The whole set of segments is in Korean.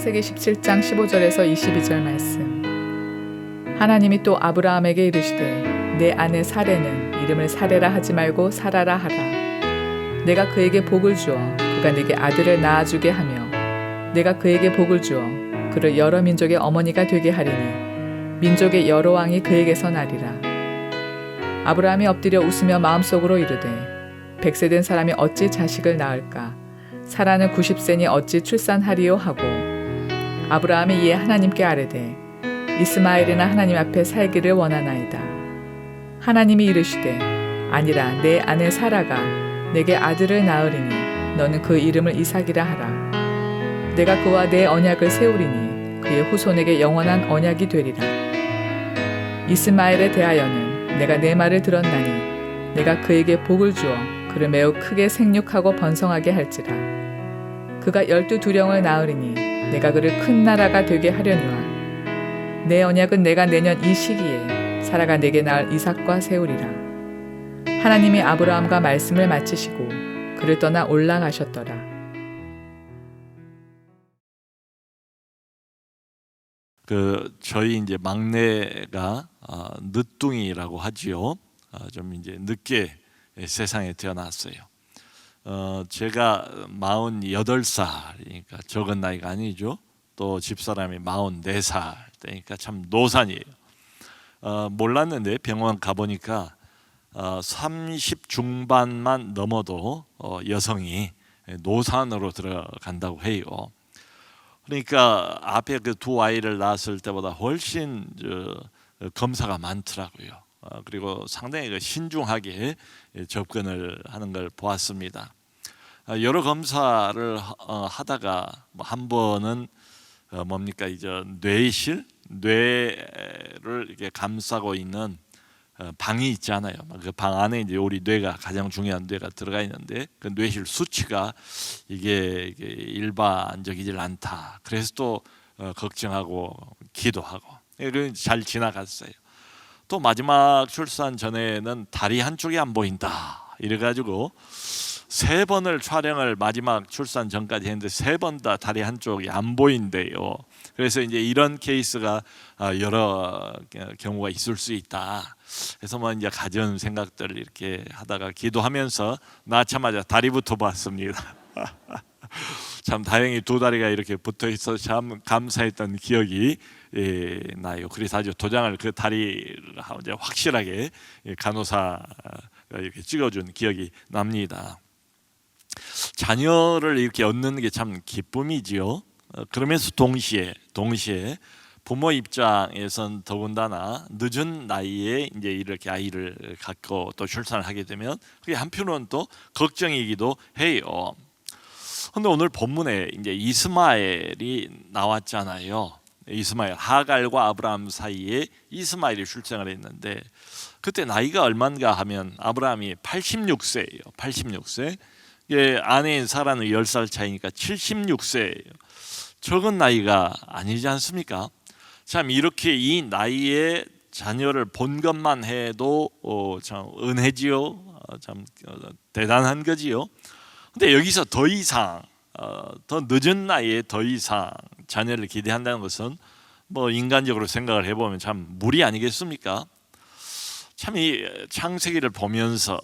창세기 17장 15절에서 22절 말씀. 하나님이 또 아브라함에게 이르시되 내 아내 사레는 이름을 사레라 하지 말고 사라라 하라. 내가 그에게 복을 주어 그가 네게 아들을 낳아주게 하며 내가 그에게 복을 주어 그를 여러 민족의 어머니가 되게 하리니 민족의 여러 왕이 그에게서 나리라. 아브라함이 엎드려 웃으며 마음속으로 이르되 100세 된 사람이 어찌 자식을 낳을까? 사라는 90세니 어찌 출산하리요 하고 아브라함이 이에 하나님께 아뢰되 이스마엘이나 하나님 앞에 살기를 원하나이다. 하나님이 이르시되 아니라 내 아내 사라가 내게 아들을 낳으리니 너는 그 이름을 이삭이라 하라. 내가 그와 내 언약을 세우리니 그의 후손에게 영원한 언약이 되리라. 이스마엘에 대하여는 내가 내 말을 들었나니 내가 그에게 복을 주어 그를 매우 크게 생육하고 번성하게 할지라. 그가 12두령을 낳으리니 내가 그를 큰 나라가 되게 하려니와 내 언약은 내가 내년 이 시기에 사라가 내게 낳을 이삭과 세우리라. 하나님이 아브라함과 말씀을 마치시고 그를 떠나 올라가셨더라. 저희 이제 막내가 늦둥이라고 하지요. 좀 이제 늦게 세상에 태어났어요. 제가 48살이니까 적은 나이가 아니죠. 또 집사람이 44살 되니까 참 노산이에요. 몰랐는데 병원 가보니까 30 중반만 넘어도 여성이 노산으로 들어간다고 해요. 그러니까 앞에 그 두 아이를 낳았을 때보다 훨씬 검사가 많더라고요. 그리고 상당히 신중하게 접근을 하는 걸 보았습니다. 여러 검사를 하다가 한 번은 뭡니까 이제 뇌실, 뇌를 이렇게 감싸고 있는 방이 있잖아요. 그 방 안에 이제 우리 뇌가 가장 중요한 뇌가 들어가 있는데 그 뇌실 수치가 이게 일반적이질 않다. 그래서 또 걱정하고 기도하고 잘 지나갔어요. 또 마지막 출산 전에는 다리 한쪽이 안 보인다. 이래가지고 3번을 촬영을 마지막 출산 전까지 했는데 3번 다 다리 한쪽이 안 보인대요. 그래서 이제 이런 케이스가 여러 경우가 있을 수 있다. 그래서 뭐 이제 가전 생각들을 이렇게 하다가 기도하면서 낳자마자 다리부터 봤습니다. 참 다행히 두 다리가 이렇게 붙어 있어서 참 감사했던 기억이 나요. 그래서 아주 도장을 그 다리를 이제 확실하게 간호사가 이렇게 찍어준 기억이 납니다. 자녀를 이렇게 얻는 게 참 기쁨이지요. 그러면서 동시에 부모 입장에선 더군다나 늦은 나이에 이제 이렇게 아이를 갖고 또 출산을 하게 되면 그게 한편으로는 또 걱정이기도 해요. 근데 오늘 본문에 이제 이스마엘이 나왔잖아요. 이스마엘, 하갈과 아브라함 사이에 이스마엘이 출생을 했는데 그때 나이가 얼마인가 하면 아브라함이 86세예요. 86세. 아내인 사라는 10살 차이니까 76세예요. 적은 나이가 아니지 않습니까? 참 이렇게 이 나이에 자녀를 본 것만 해도 참 은혜지요. 참 대단한 거지요. 근데 여기서 더 이상 더 늦은 나이에 더 이상 자녀를 기대한다는 것은 뭐 인간적으로 생각을 해보면 참 무리 아니겠습니까? 참 이 창세기를 보면서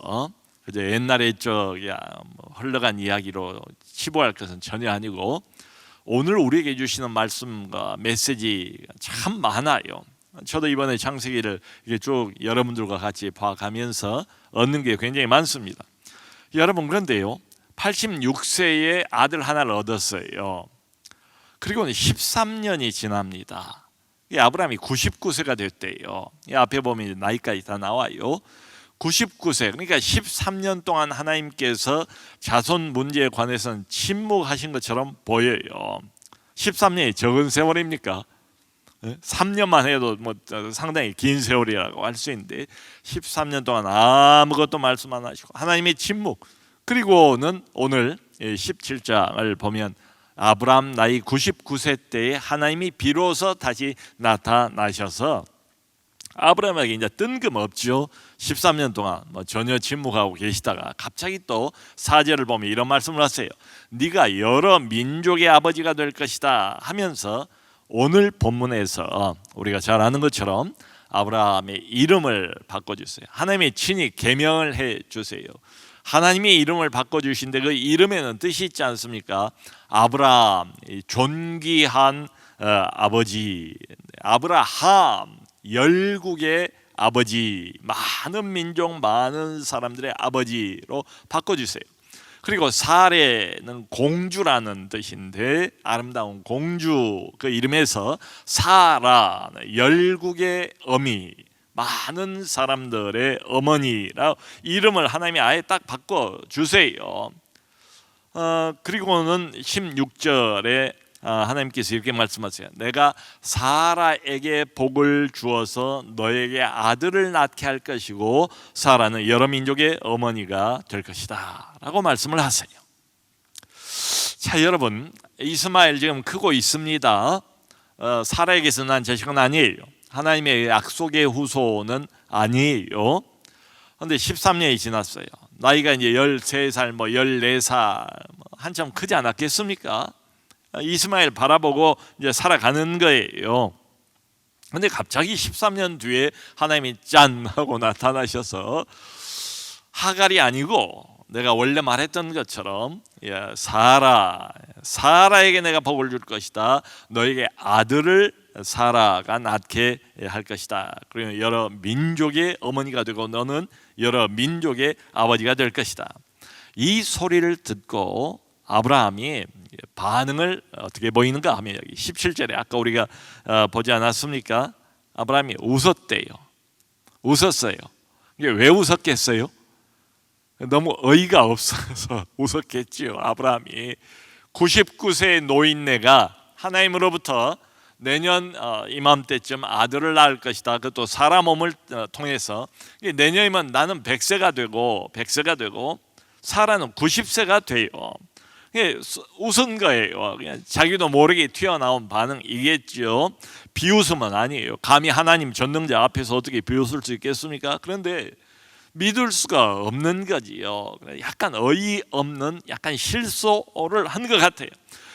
그저 옛날에 흘러간 이야기로 치부할 것은 전혀 아니고 오늘 우리에게 주시는 말씀과 메시지가 참 많아요. 저도 이번에 창세기를 쭉 여러분들과 같이 봐가면서 얻는 게 굉장히 많습니다. 여러분 그런데요 86세에 아들 하나를 얻었어요. 그리고 13년이 지납니다. 아브라함이 99세가 됐대요. 앞에 보면 나이까지 다 나와요. 99세, 그러니까 13년 동안 하나님께서 자손 문제에 관해서는 침묵하신 것처럼 보여요. 13년이 적은 세월입니까? 3년만 해도 뭐 상당히 긴 세월이라고 할 수 있는데 13년 동안 아무것도 말씀 안 하시고 하나님의 침묵. 그리고는 오늘 17장을 보면 아브라함 나이 99세 때에 하나님이 비로소 다시 나타나셔서 아브라함에게 이제 뜬금없죠. 13년 동안 뭐 전혀 침묵하고 계시다가 갑자기 또 4절을 보면 이런 말씀을 하세요. 네가 여러 민족의 아버지가 될 것이다 하면서 오늘 본문에서 우리가 잘 아는 것처럼 아브라함의 이름을 바꿔주세요. 하나님이 친히 계명을 해주세요. 하나님이 이름을 바꿔주신데 그 이름에는 뜻이 있지 않습니까? 아브라함, 존귀한 아버지, 아브라함, 열국의 아버지, 많은 민족, 많은 사람들의 아버지로 바꿔주세요. 그리고 사레는 공주라는 뜻인데 아름다운 공주 그 이름에서 사라, 열국의 어미, 많은 사람들의 어머니라 이름을 하나님이 아예 딱 바꿔주세요. 그리고는 16절에 하나님께서 이렇게 말씀하세요. 내가 사라에게 복을 주어서 너에게 아들을 낳게 할 것이고 사라는 여러 민족의 어머니가 될 것이다 라고 말씀을 하세요. 자, 여러분, 이스마엘 지금 크고 있습니다. 사라에게서 난 자식은 아니에요. 하나님의 약속의 후손은 아니에요. 그런데 13년이 지났어요. 나이가 이제 13살, 14살 한참 크지 않았겠습니까? 이스마엘 바라보고 이제 살아가는 거예요. 근데 갑자기 13년 뒤에 하나님이 짠 하고 나타나셔서 하갈이 아니고 내가 원래 말했던 것처럼 사라에게 내가 복을 줄 것이다. 너에게 아들을 사라가 낳게 할 것이다. 그리고 여러 민족의 어머니가 되고 너는 여러 민족의 아버지가 될 것이다. 이 소리를 듣고 아브라함이 반응을 어떻게 보이는가 하면 여기 17절에 아까 우리가 보지 않았습니까? 아브라함이 웃었대요. 웃었어요. 이게 왜 웃었겠어요? 너무 어이가 없어서 웃었겠지요. 아브라함이 99세의 노인네가 하나님으로부터 내년 이맘때쯤 아들을 낳을 것이다. 그것도 사람 몸을 통해서 내년이면 나는 100세가 되고 사라는 90세가 돼요. 웃은 거예요. 그냥 자기도 모르게 튀어나온 반응이겠죠. 비웃음은 아니에요. 감히 하나님 전능자 앞에서 어떻게 비웃을 수 있겠습니까? 그런데 믿을 수가 없는 거지요. 약간 어이없는 약간 실소를 한 것 같아요.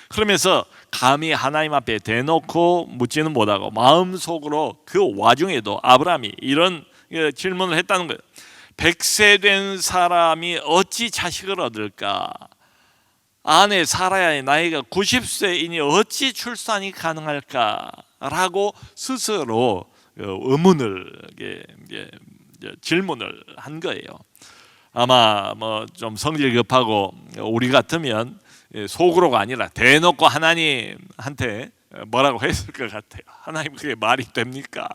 그러면서 감히 하나님 앞에 대놓고 묻지는 못하고 마음속으로 그 와중에도 아브라함이 이런 질문을 했다는 거예요. 100세 된 사람이 어찌 자식을 얻을까? 아내 사라의 나이가 90세이니 어찌 출산이 가능할까라고 스스로 의문을 질문을 한 거예요. 아마 뭐 좀 성질 급하고 우리 같으면 속으로가 아니라 대놓고 하나님한테 뭐라고 했을 것 같아요. 하나님 그게 말이 됩니까?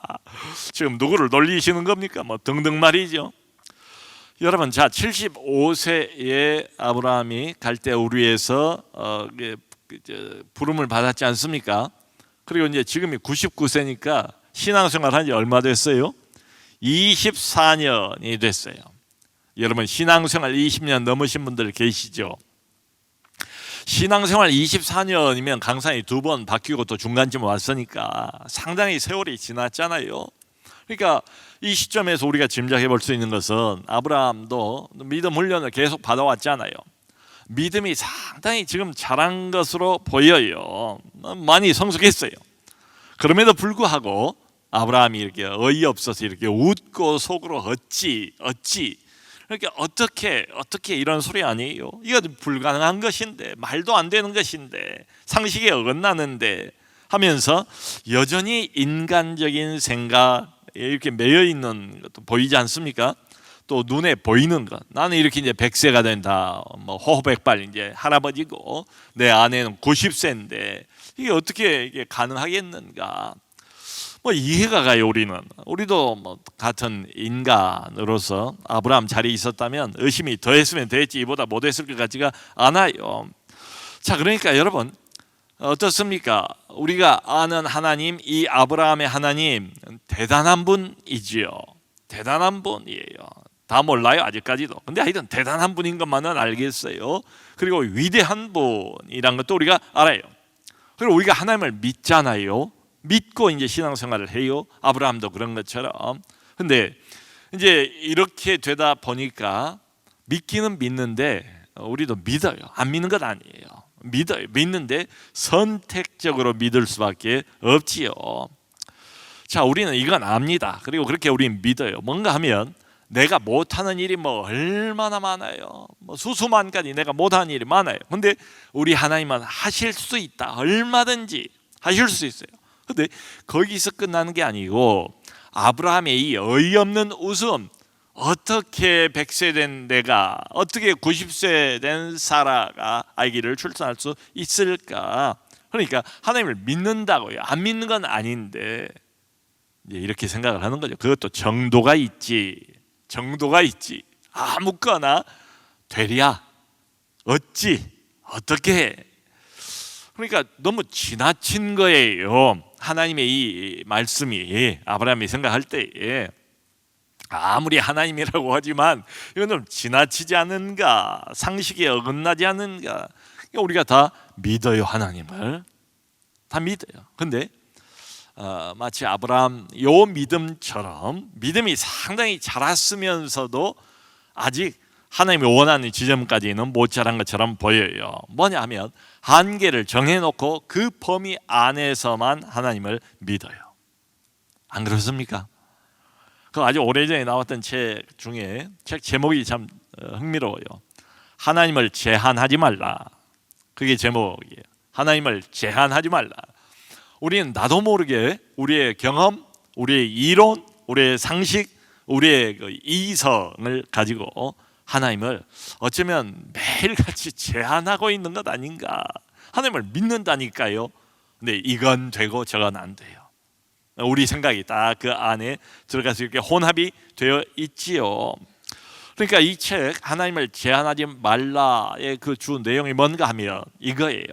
지금 누구를 놀리시는 겁니까? 뭐 등등 말이죠. 여러분, 자 75세의 아브라함이 갈대 우르에서 부름을 받았지 않습니까? 그리고 이제 지금이 99세니까 신앙생활 한 지 얼마 됐어요? 24년이 됐어요. 여러분, 신앙생활 20년 넘으신 분들 계시죠? 신앙생활 24년이면 강산이 2번 바뀌고 또 중간쯤 왔으니까 상당히 세월이 지났잖아요. 그러니까 이 시점에서 우리가 짐작해 볼 수 있는 것은 아브라함도 믿음 훈련을 계속 받아왔잖아요. 믿음이 상당히 지금 자란 것으로 보여요. 많이 성숙했어요. 그럼에도 불구하고 아브라함이 이렇게 어이없어서 이렇게 웃고 속으로 어찌 그러니까 어떻게 이런 소리 아니에요? 이거 불가능한 것인데, 말도 안 되는 것인데, 상식에 어긋나는데 하면서 여전히 인간적인 생각 이렇게 매여 있는 것도 보이지 않습니까? 또 눈에 보이는 것. 나는 이렇게 이제 100세가 된다. 뭐 호호백발 이제 할아버지고 내 아내는 90세인데 이게 어떻게 이게 가능하겠는가? 뭐 이해가 가요. 우리도 뭐 같은 인간으로서 아브라함 자리에 있었다면 의심이 더했으면 됐지 이보다 못했을 것 같지가 않아요. 자, 그러니까 여러분 어떻습니까? 우리가 아는 하나님, 이 아브라함의 하나님 대단한 분이지요. 대단한 분이에요. 다 몰라요 아직까지도. 근데 하여튼 대단한 분인 것만은 알겠어요. 그리고 위대한 분이란 것도 우리가 알아요. 그리고 우리가 하나님을 믿잖아요. 믿고 이제 신앙생활을 해요. 아브라함도 그런 것처럼. 근데 이제 이렇게 되다 보니까 믿기는 믿는데 우리도 믿어요. 안 믿는 건 아니에요. 믿어요. 믿는데 선택적으로 믿을 수밖에 없지요. 자, 우리는 이건 압니다. 그리고 그렇게 우리는 믿어요. 뭔가 하면 내가 못하는 일이 뭐 얼마나 많아요. 뭐 수수만 가지 내가 못하는 일이 많아요. 근데 우리 하나님은 하실 수 있다. 얼마든지 하실 수 있어요. 근데 거기서 끝나는 게 아니고 아브라함의 이 어이없는 웃음, 어떻게 100세 된 내가, 어떻게 90세 된 사라가 아기를 출산할 수 있을까? 그러니까 하나님을 믿는다고요. 안 믿는 건 아닌데 이제 이렇게 생각을 하는 거죠. 그것도 정도가 있지. 정도가 있지. 아무거나 되랴. 어찌 어떻게 해. 그러니까 너무 지나친 거예요. 하나님의 이 말씀이 아브라함이 생각할 때에 아무리 하나님이라고 하지만 이건 좀 지나치지 않은가, 상식에 어긋나지 않은가. 그러니까 우리가 다 믿어요. 하나님을 다 믿어요. 근데 마치 아브라함 요 믿음처럼 믿음이 상당히 자랐으면서도 아직 하나님이 원하는 지점까지는 못 자란 것처럼 보여요. 뭐냐 하면 한계를 정해놓고 그 범위 안에서만 하나님을 믿어요. 안 그렇습니까? 그 아주 오래전에 나왔던 책 중에 책 제목이 참 흥미로워요. 하나님을 제한하지 말라. 그게 제목이에요. 하나님을 제한하지 말라. 우리는 나도 모르게 우리의 경험, 우리의 이론, 우리의 상식, 우리의 그 이성을 가지고 하나님을 어쩌면 매일같이 제한하고 있는 것 아닌가. 하나님을 믿는다니까요. 근데 이건 되고 저건 안 돼요. 우리 생각이 다 그 안에 들어가서 이렇게 혼합이 되어 있지요. 그러니까 이 책 하나님을 제한하지 말라의 그 주 내용이 뭔가 하면 이거예요.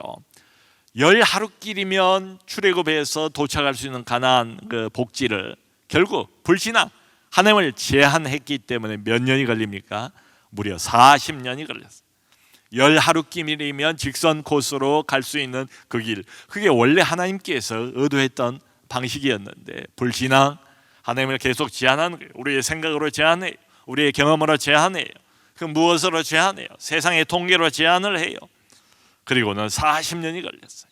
10하루길이면 출애굽해서 도착할 수 있는 가나안 그 복지를 결국 불신앙, 하나님을 제한했기 때문에 몇 년이 걸립니까? 무려 40년이 걸렸어요. 10하루길이면 직선 코스로 갈 수 있는 그 길, 그게 원래 하나님께서 의도했던 방식이었는데 불신앙, 하나님을 계속 제한하는 거예요. 우리의 생각으로 제한해요. 우리의 경험으로 제한해요. 그 무엇으로 제한해요? 세상의 통계로 제한을 해요. 그리고는 40년이 걸렸어요.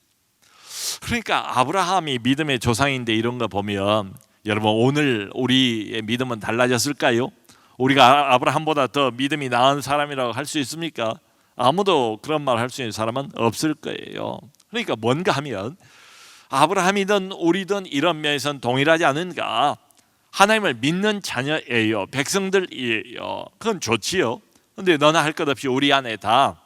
그러니까 아브라함이 믿음의 조상인데 이런 거 보면 여러분 오늘 우리의 믿음은 달라졌을까요? 우리가 아브라함보다 더 믿음이 나은 사람이라고 할 수 있습니까? 아무도 그런 말 할 수 있는 사람은 없을 거예요. 그러니까 뭔가 하면 아브라함이든 우리든 이런 면에서는 동일하지 않은가. 하나님을 믿는 자녀예요. 백성들이에요. 그건 좋지요. 그런데 너나 할 것 없이 우리 안에 다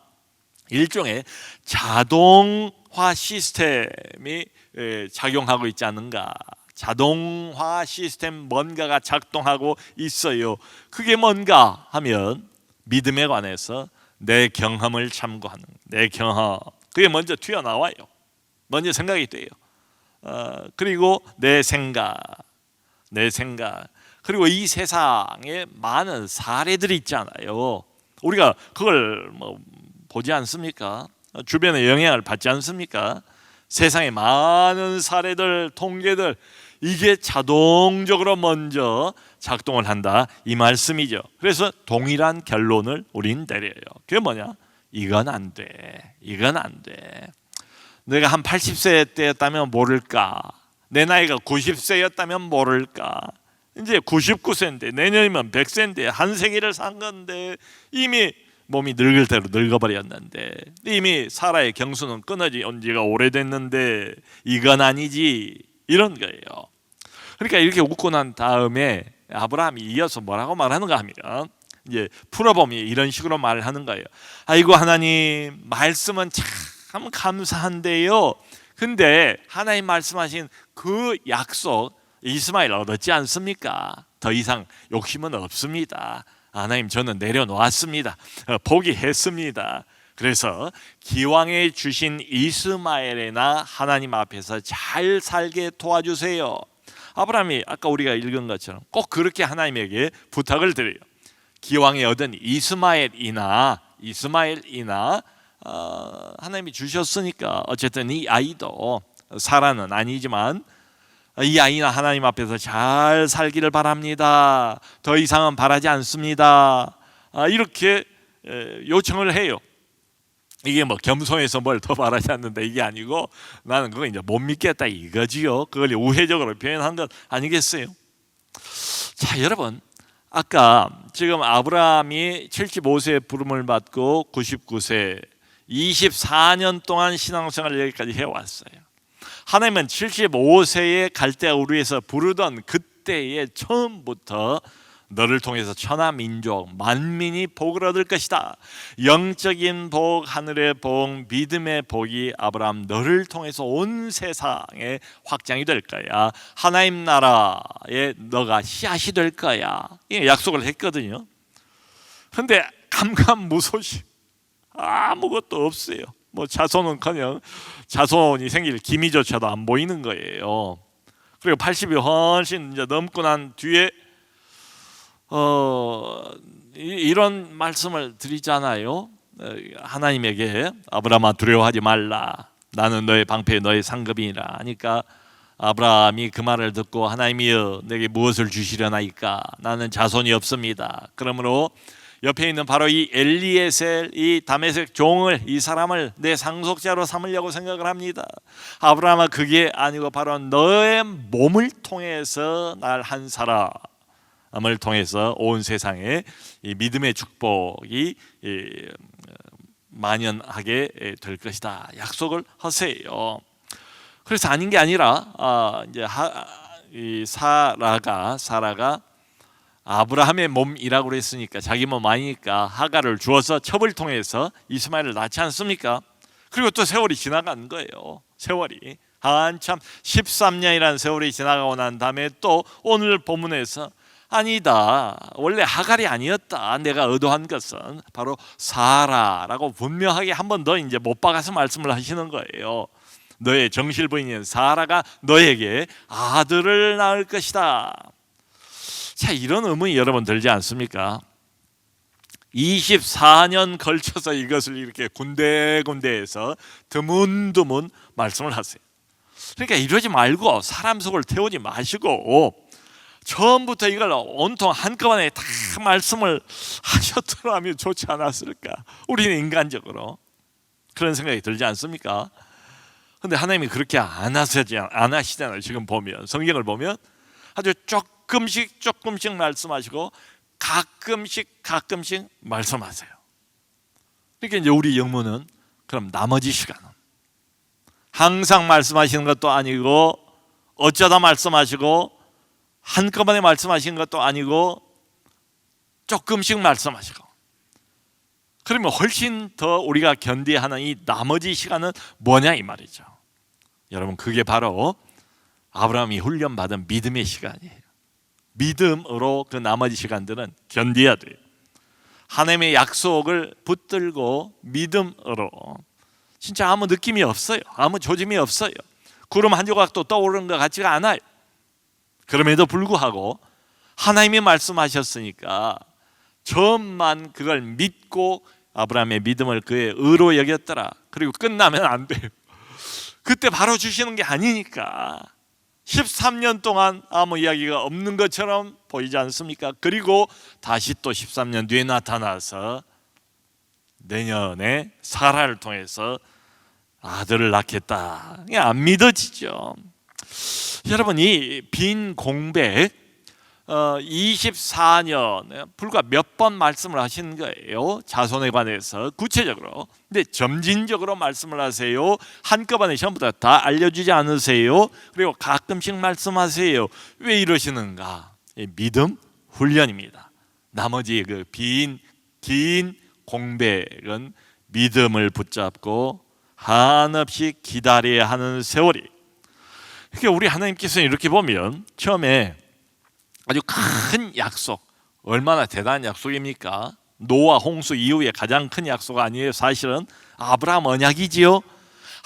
일종의 자동화 시스템이 작용하고 있지 않는가. 자동화 시스템 뭔가가 작동하고 있어요. 그게 뭔가 하면 믿음에 관해서 내 경험을 참고하는, 내 경험, 그게 먼저 튀어나와요. 먼저 생각이 돼요. 그리고 내 생각, 그리고 이 세상에 많은 사례들이 있잖아요. 우리가 그걸 뭐 보지 않습니까? 주변의 영향을 받지 않습니까? 세상에 많은 사례들, 통계들, 이게 자동적으로 먼저 작동을 한다, 이 말씀이죠. 그래서 동일한 결론을 우린 내려요. 그게 뭐냐? 이건 안 돼. 이건 안 돼. 내가 한 80세 때였다면 모를까? 내 나이가 90세였다면 모를까? 이제 99세인데 내년이면 100세인데 한 세기를 산 건데 이미 몸이 늙을 대로 늙어버렸는데 이미 사라의 경수는 끊어지 온 지가 오래됐는데 이건 아니지, 이런 거예요. 그러니까 이렇게 웃고 난 다음에 아브라함이 이어서 뭐라고 말하는가 하면 이제 풀어보면 이런 식으로 말을 하는 거예요. 아이고 하나님, 말씀은 참 감사한데요. 근데 하나님 말씀하신 그 약속 이스마엘 얻었지 않습니까? 더 이상 욕심은 없습니다. 하나님, 저는 내려놓았습니다. 포기했습니다. 그래서 기왕에 주신 이스마엘이나 하나님 앞에서 잘 살게 도와주세요. 아브라함이 아까 우리가 읽은 것처럼 꼭 그렇게 하나님에게 부탁을 드려요. 기왕에 얻은 이스마엘이나 하나님이 주셨으니까 어쨌든 이 아이도, 사라는 아니지만 이 아이는 하나님 앞에서 잘 살기를 바랍니다. 더 이상은 바라지 않습니다. 이렇게 요청을 해요. 이게 뭐 겸손해서 뭘 더 바라지 않는다 이게 아니고 나는 그거 이제 못 믿겠다 이거지요. 그걸 우회적으로 표현한 것 아니겠어요? 자, 여러분, 아까 지금 아브라함이 75세에 부름을 받고 99세 24년 동안 신앙생활을 여기까지 해왔어요. 하나님은 75세에 갈대아 우르에서 부르던 그때의 처음부터 너를 통해서 천하 민족 만민이 복을 얻을 것이다. 영적인 복, 하늘의 복, 믿음의 복이 아브라함 너를 통해서 온 세상에 확장이 될 거야. 하나님 나라에 너가 씨앗이 될 거야. 이 약속을 했거든요. 그런데 감감무소식 아무것도 없어요. 뭐 자손은커녕 자손이 생길 기미조차도 안 보이는 거예요. 그리고 80이 훨씬 이제 넘고 난 뒤에 이런 말씀을 드리잖아요. 하나님에게 아브라함아 두려워하지 말라. 나는 너의 방패 너의 상급이니라 하니까 아브라함이 그 말을 듣고 하나님이여 내게 무엇을 주시려나이까 나는 자손이 없습니다. 그러므로 옆에 있는 바로 이 엘리에셀 이 다메섹 종을 이 사람을 내 상속자로 삼으려고 생각을 합니다. 아브라함아 그게 아니고 바로 너의 몸을 통해서 날 한 사람을 통해서 온 세상에 이 믿음의 축복이 만연하게 될 것이다. 약속을 하세요. 그래서 아닌 게 아니라 이제 이 사라가 아브라함의 몸이라고 그랬으니까 자기 몸 아니니까 하가를 주어서 첩을 통해서 이스마엘을 낳지 않습니까? 그리고 또 세월이 지나간 거예요. 세월이 한참 13년이라는 세월이 지나가고 난 다음에 또 오늘 본문에서 아니다 원래 하갈이 아니었다 내가 의도한 것은 바로 사라라고 분명하게 한 번 더 이제 못 박아서 말씀을 하시는 거예요. 너의 정실 부인인 사라가 너에게 아들을 낳을 것이다. 자, 이런 의문이 여러분 들지 않습니까? 24년 걸쳐서 이것을 이렇게 군데군데에서 드문드문 말씀을 하세요. 그러니까 이러지 말고 사람 속을 태우지 마시고 처음부터 이걸 온통 한꺼번에 다 말씀을 하셨더라면 좋지 않았을까? 우리는 인간적으로 그런 생각이 들지 않습니까? 근데 하나님이 그렇게 안 하시잖아요. 지금 보면 성경을 보면 아주 조금씩 말씀하시고 가끔씩 말씀하세요. 그러니까 이제 우리 영문은 그럼 나머지 시간은 항상 말씀하시는 것도 아니고 어쩌다 말씀하시고 한꺼번에 말씀하시는 것도 아니고 조금씩 말씀하시고 그러면 훨씬 더 우리가 견뎌야 하는 이 나머지 시간은 뭐냐 이 말이죠. 여러분 그게 바로 아브라함이 훈련받은 믿음의 시간이에요. 믿음으로 그 나머지 시간들은 견뎌야 돼요. 하나님의 약속을 붙들고 믿음으로 진짜 아무 느낌이 없어요. 아무 조짐이 없어요. 구름 한 조각도 떠오르는 것 같지가 않아요. 그럼에도 불구하고 하나님이 말씀하셨으니까 처음만 그걸 믿고 아브라함의 믿음을 그의 의로 여겼더라. 그리고 끝나면 안 돼요. 그때 바로 주시는 게 아니니까 13년 동안 아무 이야기가 없는 것처럼 보이지 않습니까? 그리고 다시 또 13년 뒤에 나타나서 내년에 사라를 통해서 아들을 낳겠다. 이게 안 믿어지죠. 여러분 이 빈 공백 24년 불과 몇 번 말씀을 하신 거예요. 자손에 관해서 구체적으로. 근데 점진적으로 말씀을 하세요. 한꺼번에 처음부터 다 알려주지 않으세요. 그리고 가끔씩 말씀하세요. 왜 이러시는가? 믿음 훈련입니다. 나머지 그 긴 공백은 믿음을 붙잡고 한없이 기다려야 하는 세월이. 그러니까 우리 하나님께서는 이렇게 보면 처음에 아주 큰 약속, 얼마나 대단한 약속입니까? 노아 홍수 이후에 가장 큰 약속 아니에요? 사실은 아브라함 언약이지요.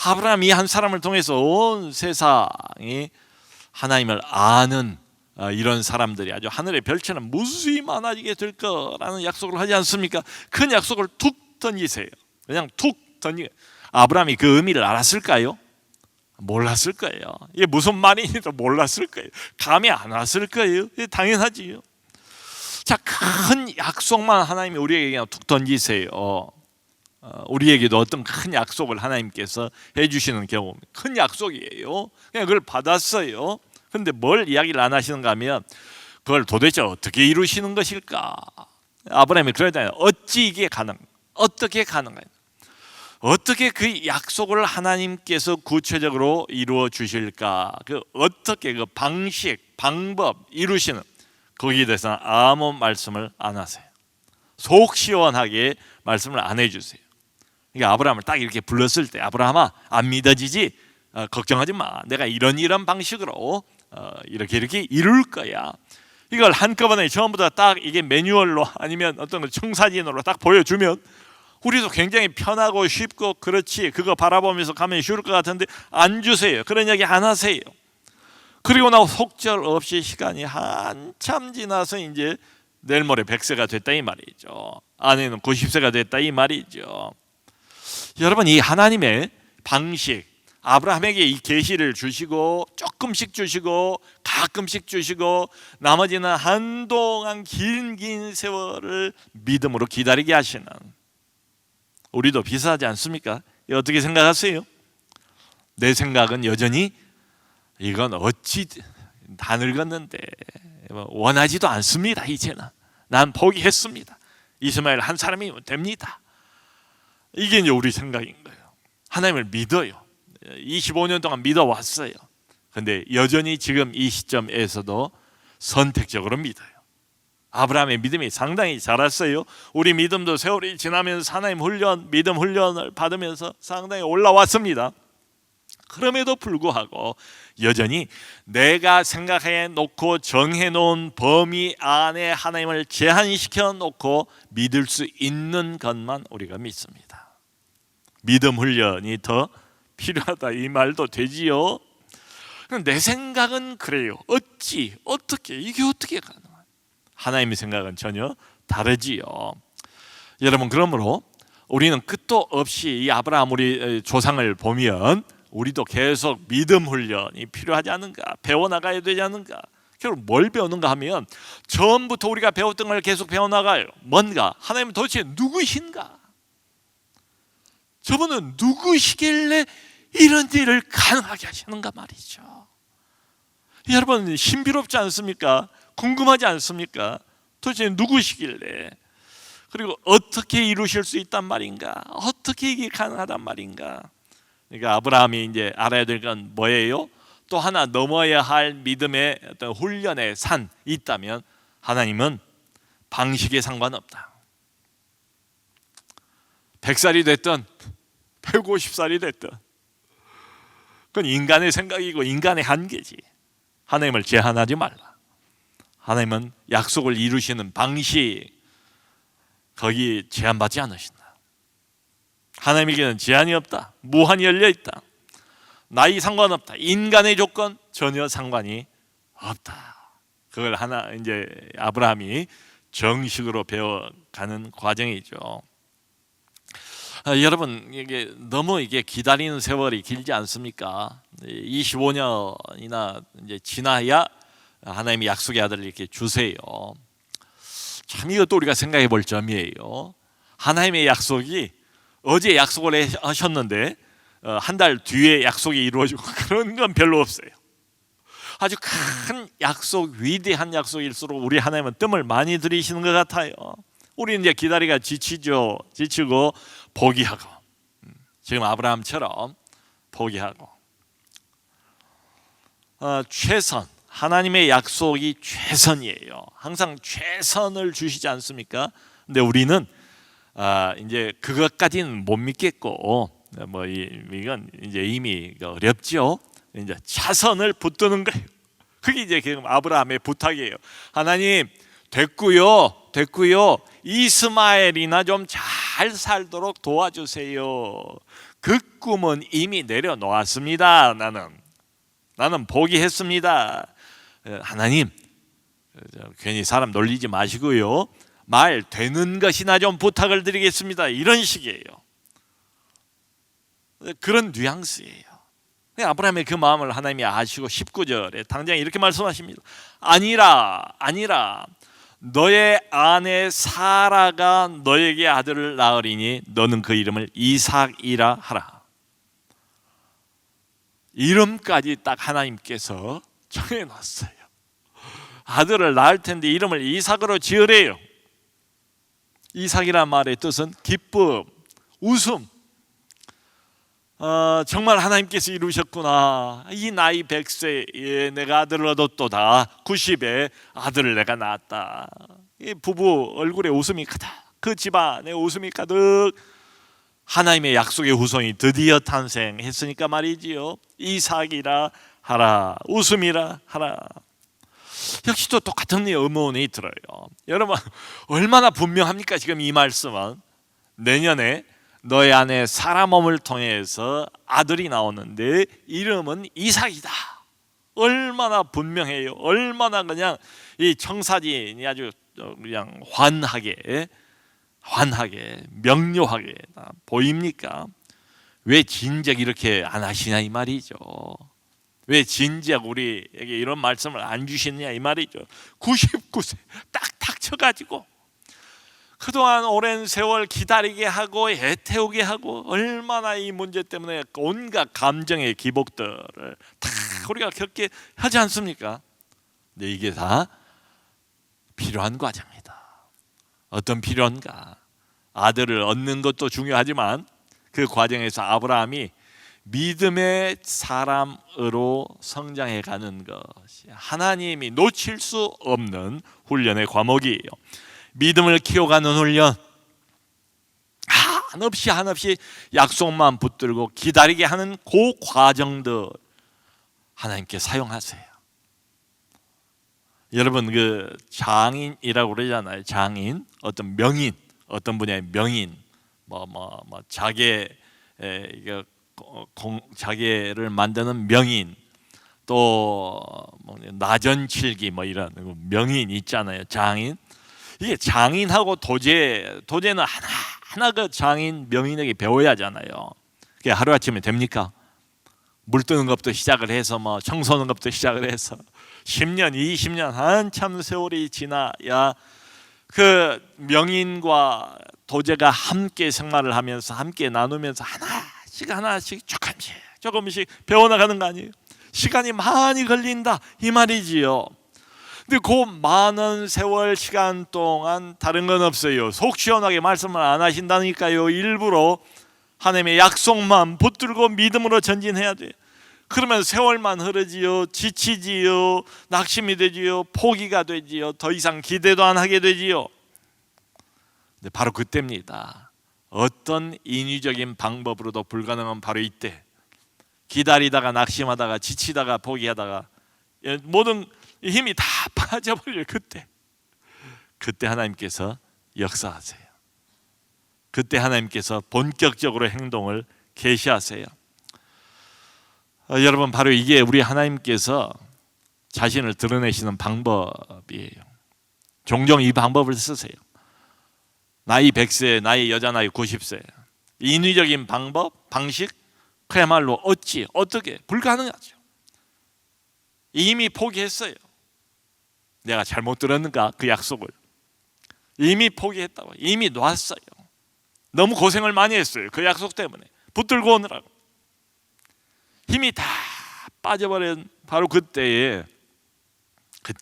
아브라함이 한 사람을 통해서 온 세상이 하나님을 아는 이런 사람들이 아주 하늘의 별처럼 무수히 많아지게 될 거라는 약속을 하지 않습니까? 큰 약속을 툭 던지세요. 그냥 툭 던지. 아브라함이 그 의미를 알았을까요? 몰랐을 거예요. 이게 무슨 말인지도 몰랐을 거예요. 감이 안 왔을 거예요. 당연하지요. 자, 큰 약속만 하나님이 우리에게 그냥 툭 던지세요. 우리에게도 어떤 큰 약속을 하나님께서 해주시는 경우, 큰 약속이에요. 그냥 그걸 받았어요. 그런데 뭘 이야기를 안 하시는가 하면 그걸 도대체 어떻게 이루시는 것일까? 아브라함이 그러잖아요. 어찌 이게 어떻게 가능해요? 어떻게 그 약속을 하나님께서 구체적으로 이루어 주실까? 어떻게 그 방식, 방법 이루시는 거기에 대해서는 아무 말씀을 안 하세요. 속 시원하게 말씀을 안 해주세요. 그러니까 아브라함을 딱 이렇게 불렀을 때, 아브라함아, 안 믿어지지? 걱정하지 마. 내가 이런 방식으로 이렇게 이룰 거야. 이걸 한꺼번에 처음부터 딱 이게 매뉴얼로 아니면 어떤 청사진으로 딱 보여주면 우리도 굉장히 편하고 쉽고 그렇지, 그거 바라보면서 가면 쉬울 것 같은데 안 주세요. 그런 얘기 안 하세요. 그리고 나서 속절없이 시간이 한참 지나서 이제 내일 모레 100세가 됐다 이 말이죠. 아내는 90세가 됐다 이 말이죠. 여러분, 이 하나님의 방식, 아브라함에게 이 계시를 주시고 조금씩 주시고 가끔씩 주시고 나머지는 한동안 긴 세월을 믿음으로 기다리게 하시는, 우리도 비슷하지 않습니까? 어떻게 생각하세요? 내 생각은 여전히 이건 어찌 다 늙었는데 원하지도 않습니다. 이제는 난 포기했습니다. 이스마엘 한 사람이면 됩니다. 이게 이제 우리 생각인 거예요. 하나님을 믿어요. 25년 동안 믿어왔어요. 그런데 여전히 지금 이 시점에서도 선택적으로 믿어요. 아브라함의 믿음이 상당히 자랐어요. 우리 믿음도 세월이 지나면서 하나님 믿음 훈련을 받으면서 상당히 올라왔습니다. 그럼에도 불구하고 여전히 내가 생각해 놓고 정해 놓은 범위 안에 하나님을 제한시켜 놓고 믿을 수 있는 것만 우리가 믿습니다. 믿음 훈련이 더 필요하다 이 말도 되지요. 내 생각은 그래요. 이게 어떻게 가능해요? 하나님의 생각은 전혀 다르지요. 여러분, 그러므로 우리는 끝도 없이 이 아브라함 우리 조상을 보면 우리도 계속 믿음 훈련이 필요하지 않은가, 배워나가야 되지 않은가. 결국 뭘 배우는가 하면 처음부터 우리가 배웠던 걸 계속 배워나가요. 뭔가, 하나님은 도대체 누구신가? 저분은 누구시길래 이런 일을 가능하게 하시는가 말이죠. 여러분, 신비롭지 않습니까? 궁금하지 않습니까? 도대체 누구시길래, 그리고 어떻게 이루실 수 있단 말인가? 어떻게 이게 가능하단 말인가? 그러니까 아브라함이 이제 알아야 될 건 뭐예요? 또 하나 넘어야 할 믿음의 어떤 훈련의 산이 있다면 하나님은 방식에 상관없다. 100살이 됐든 150살이 됐든 그건 인간의 생각이고 인간의 한계지. 하나님을 제한하지 말라. 하나님은 약속을 이루시는 방식, 거기 제한받지 않으신다. 하나님에게는 제한이 없다. 무한히 열려있다. 나이 상관없다. 인간의 조건 전혀 상관이 없다. 그걸 이제 아브라함이 정식으로 배워가는 과정이죠. 여러분, 이게 너무 기다리는 세월이 길지 않습니까? 25년이나 이제 지나야 하나님이 약속의 아들을 이렇게 주세요. 참 이것도 우리가 생각해 볼 점이에요. 하나님의 약속이 어제 약속을 하셨는데 한 달 뒤에 약속이 이루어지고 그런 건 별로 없어요. 아주 큰 약속, 위대한 약속일수록 우리 하나님은 뜸을 많이 들이시는 것 같아요. 우리는 이제 기다리가 지치고 포기하고, 지금 아브라함처럼 포기하고, 최선, 하나님의 약속이 최선이에요. 항상 최선을 주시지 않습니까? 근데 우리는 이제 그것까지는 못 믿겠고, 이건 이제 이미 어렵죠. 이제 차선을 붙드는 거예요. 그게 이제 지금 아브라함의 부탁이에요. 하나님, 됐고요. 이스마엘이나 좀 잘 살도록 도와주세요. 그 꿈은 이미 내려놓았습니다. 나는 포기했습니다. 하나님, 괜히 사람 놀리지 마시고요. 말 되는 것이나 좀 부탁을 드리겠습니다. 이런 식이에요. 그런 뉘앙스예요. 아브라함의 그 마음을 하나님이 아시고 19절에 당장 이렇게 말씀하십니다. 아니라 너의 아내 사라가 너에게 아들을 낳으리니 너는 그 이름을 이삭이라 하라. 이름까지 딱 하나님께서 정해놨어요. 아들을 낳을 텐데 이름을 이삭으로 지으래요. 이삭이란 말의 뜻은 기쁨, 웃음. 정말 하나님께서 이루셨구나. 이 나이 100세에 내가 아들을 얻었도다. 90에 아들을 내가 낳았다. 이 부부 얼굴에 웃음이 가득, 그 집안에 웃음이 가득. 하나님의 약속의 후손이 드디어 탄생했으니까 말이지요. 이삭이라 하라, 웃음이라 하라. 역시 또 똑같은 의문이 들어요. 여러분, 얼마나 분명합니까? 지금 이 말씀은 내년에 너의 아내 사라 몸을 통해서 아들이 나오는데 이름은 이삭이다. 얼마나 분명해요. 얼마나 그냥 이 청사진이 아주 그냥 환하게 명료하게 보입니까? 왜 진작 이렇게 안 하시냐 이 말이죠. 왜 진작 우리에게 이런 말씀을 안 주시느냐 이 말이죠. 99세 딱 닥쳐가지고 그동안 오랜 세월 기다리게 하고 애태우게 하고 얼마나 이 문제 때문에 온갖 감정의 기복들을 다 우리가 겪게 하지 않습니까? 근데 이게 다 필요한 과정이다. 어떤 필요한가? 아들을 얻는 것도 중요하지만 그 과정에서 아브라함이 믿음의 사람으로 성장해가는 것이 하나님이 놓칠 수 없는 훈련의 과목이에요. 믿음을 키워가는 훈련, 한없이 약속만 붙들고 기다리게 하는 그 과정들 하나님께 사용하세요. 여러분, 그 장인이라고 그러잖아요. 장인, 어떤 명인, 어떤 분야의 명인, 자개를 만드는 명인, 또 나전칠기 이런 명인 있잖아요. 장인. 이게 장인하고 도제는 하나 그 장인 명인에게 배워야 하잖아요. 그게 하루아침에 됩니까? 물 뜨는 것부터 시작을 해서 청소하는 것부터 시작을 해서 10년, 20년 한참 세월이 지나야 그 명인과 도제가 함께 생활을 하면서 함께 나누면서 하나씩 조금씩 배워나가는 거 아니에요? 시간이 많이 걸린다 이 말이지요. 근데 그 많은 세월 시간 동안 다른 건 없어요. 속 시원하게 말씀을 안 하신다니까요. 일부러 하나님의 약속만 붙들고 믿음으로 전진해야 돼요. 그러면 세월만 흐르지요. 지치지요. 낙심이 되지요. 포기가 되지요. 더 이상 기대도 안 하게 되지요. 근데 바로 그때입니다. 어떤 인위적인 방법으로도 불가능한 바로 이때. 기다리다가 낙심하다가 지치다가 포기하다가 모든 힘이 다 빠져버려요. 그때 하나님께서 역사하세요. 그때 하나님께서 본격적으로 행동을 계시하세요. 여러분, 바로 이게 우리 하나님께서 자신을 드러내시는 방법이에요. 종종 이 방법을 쓰세요. 나이 100세, 나이 여자 나이 90세. 인위적인 방식 그야말로 어떻게 불가능하죠. 이미 포기했어요. 내가 잘못 들었는가 그 약속을. 이미 포기했다고. 이미 놨어요. 너무 고생을 많이 했어요. 그 약속 때문에 붙들고 오느라고. 힘이 다 빠져버린 바로 그때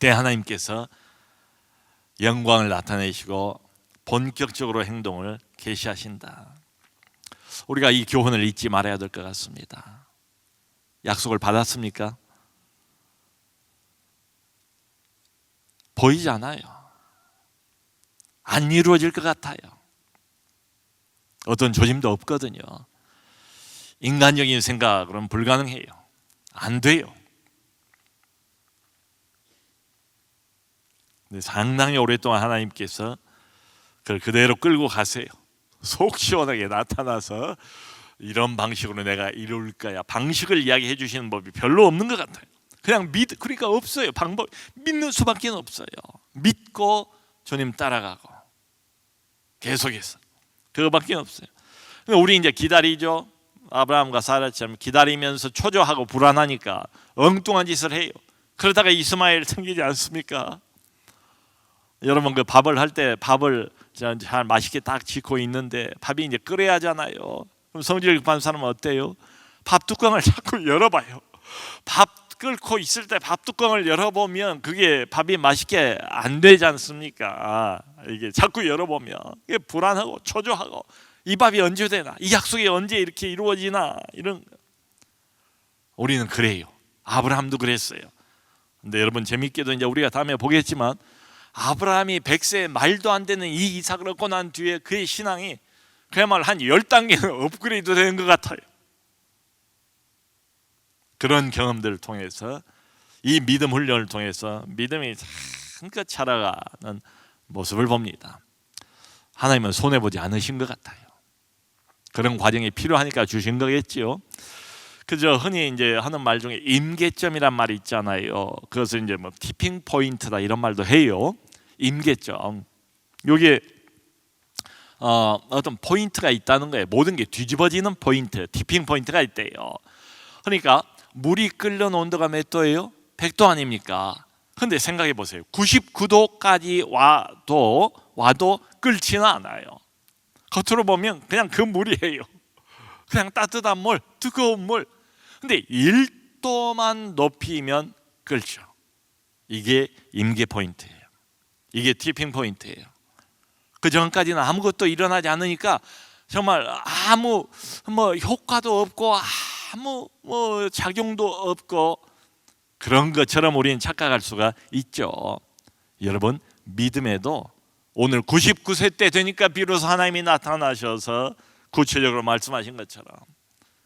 하나님께서 영광을 나타내시고 본격적으로 행동을 계시하신다. 우리가 이 교훈을 잊지 말아야 될 것 같습니다. 약속을 받았습니까? 보이지 않아요. 안 이루어질 것 같아요. 어떤 조짐도 없거든요. 인간적인 생각으로는 불가능해요. 안 돼요. 근데 상당히 오랫동안 하나님께서 그걸 그대로 끌고 가세요. 속 시원하게 나타나서 이런 방식으로 내가 이룰 거야. 방식을 이야기해 주시는 법이 별로 없는 것 같아요. 그냥 그러니까 없어요. 방법 믿는 수밖에 없어요. 믿고 주님 따라가고 계속해서 그거밖에 없어요. 우리 이제 기다리죠. 아브라함과 사라처럼 기다리면서 초조하고 불안하니까 엉뚱한 짓을 해요. 그러다가 이스마엘 생기지 않습니까? 여러분 그 밥을 할 때 밥을 잘 맛있게 딱 짓고 있는데 밥이 이제 끓여야 하잖아요. 그럼 성질 급한 사람은 어때요? 밥 뚜껑을 자꾸 열어봐요. 밥 끓고 있을 때 밥 뚜껑을 열어보면 그게 밥이 맛있게 안 되지 않습니까? 이게 자꾸 열어보면 이게 불안하고 초조하고 이 밥이 언제 되나? 이 약속이 언제 이렇게 이루어지나? 이런 우리는 그래요. 아브라함도 그랬어요. 근데 여러분 재밌게도 이제 우리가 다음에 보겠지만 아브라함이 100세 말도 안 되는 이 이삭을 얻고 난 뒤에 그의 신앙이 그야말로 한 10단계는 업그레이드 되는 것 같아요. 그런 경험들을 통해서 이 믿음 훈련을 통해서 믿음이 한껏 자라가는 모습을 봅니다. 하나님은 손해보지 않으신 것 같아요. 그런 과정이 필요하니까 주신 거겠지요. 그저 흔히 이제 하는 말 중에 임계점이란 말이 있잖아요. 그것을 이제 뭐 티핑 포인트다 이런 말도 해요. 임계점. 여기에 어떤 포인트가 있다는 거예요. 모든 게 뒤집어지는 포인트, 티핑 포인트가 있대요. 그러니까 물이 끓는 온도가 몇 도예요? 100도 아닙니까? 근데 생각해 보세요. 99도까지 와도 끓지는 않아요. 겉으로 보면 그냥 그 물이에요. 그냥 따뜻한 물, 뜨거운 물. 근데 1도만 높이면 끓죠. 이게 임계 포인트예요. 이게 티핑 포인트예요. 그 전까지는 아무것도 일어나지 않으니까 정말 아무 효과도 없고 아무 작용도 없고 그런 것처럼 우리는 착각할 수가 있죠. 여러분 믿음에도 오늘 99세 때 되니까 비로소 하나님이 나타나셔서 구체적으로 말씀하신 것처럼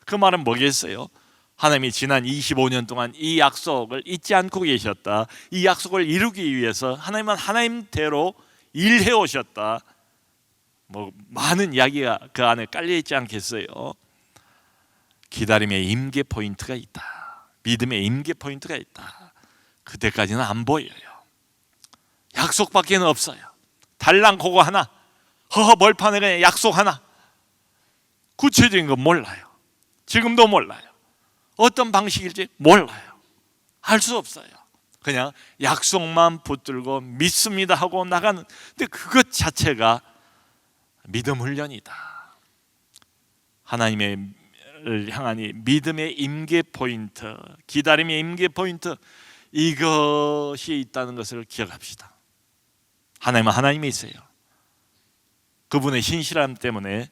그 말은 뭐겠어요? 하나님이 지난 25년 동안 이 약속을 잊지 않고 계셨다. 이 약속을 이루기 위해서 하나님은 하나님대로 일해 오셨다. 많은 이야기가 그 안에 깔려 있지 않겠어요? 기다림의 임계 포인트가 있다. 믿음의 임계 포인트가 있다. 그때까지는 안 보여요. 약속밖에는 없어요. 달랑 그거 하나, 멀판에 그냥 약속 하나. 구체적인 건 몰라요. 지금도 몰라요. 어떤 방식일지 몰라요. 알 수 없어요. 그냥 약속만 붙들고 믿습니다 하고 나가는. 근데 그것 자체가 믿음 훈련이다. 하나님을 향한 이 믿음의 임계 포인트, 기다림의 임계 포인트, 이것이 있다는 것을 기억합시다. 하나님은 하나님이세요. 그분의 신실함 때문에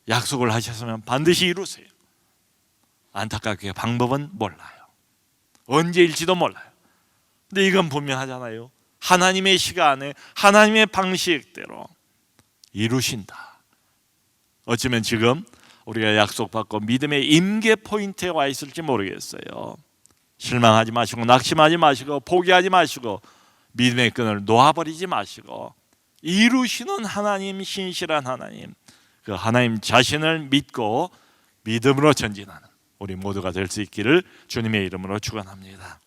약속을 하셨으면 반드시 이루세요. 안타깝게 방법은 몰라요. 언제일지도 몰라요. 근데 이건 분명하잖아요. 하나님의 시간에 하나님의 방식대로 이루신다. 어쩌면 지금 우리가 약속받고 믿음의 임계 포인트에 와 있을지 모르겠어요. 실망하지 마시고 낙심하지 마시고 포기하지 마시고 믿음의 끈을 놓아버리지 마시고 이루시는 하나님, 신실한 하나님, 그 하나님 자신을 믿고 믿음으로 전진하는 우리 모두가 될 수 있기를 주님의 이름으로 축원합니다.